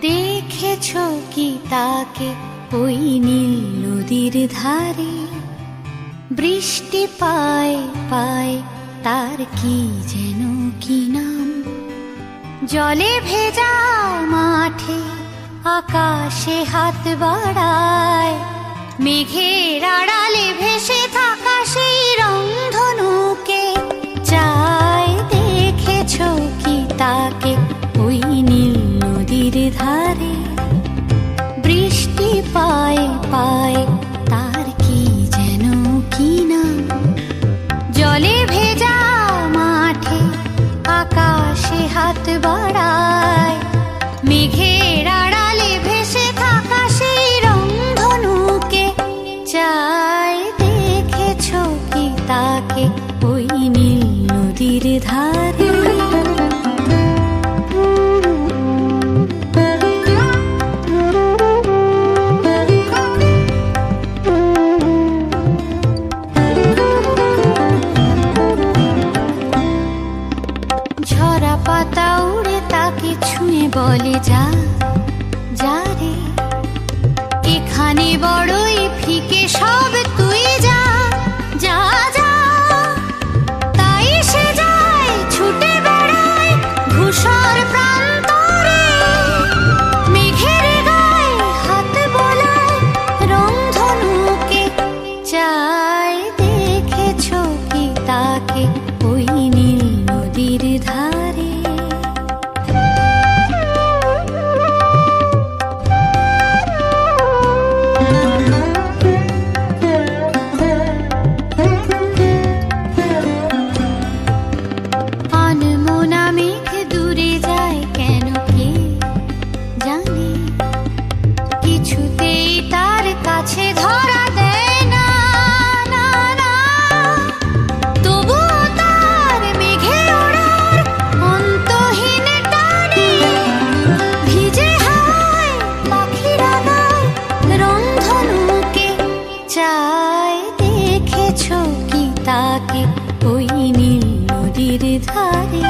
দেখেছো কি তাকে ওই নীল নদীর ধারে? বৃষ্টি পায় পায় তার কি যেন কি নাম। জলে ভেজা মাঠে আকাশে হাত বাড়ায়, মেঘের আড়ালে ভেসে থাকা সেই রংধনুকে চায়। দেখেছো কি তাকে ওই নীল নদীর ধারে? বৃষ্টি পায় পায় তার কি যেন কি নাম। জলে ভেজা মাঠে আকাশে হাত বাড়ায়, মেঘের আড়ালে ভেসে থাকা সেই রংধনুকে চায়। দেখেছো কি তাকে ওই নীল নদীর ধারে? ঝরা পাতা উড়ে তাকে ছুঁয়ে বলে যা যা রে, এখানে বড়ই ফিকে সব, তুই যা যা যা। তাই সে যায় ছুটে বেড়ায় ধূসর প্রান্তরে, মেঘের গায়ে হাত বোলায় রংধনুকে চায়। দেখেছো কি তাকে ওই নীল নদীর ধারে? আনমনা মেঘ দূরে যায় কেন কে জানে, কিছুতেই তার কাছে ধরা দেয় না না না। তবুও তার মেঘে ওড়ার অন্তহীন টানে, ভিজে হাওয়ায় পাখিরা গায় রংধনুকে চায়। দেখেছো কি তাকে ওই নীল নদীর ধারে?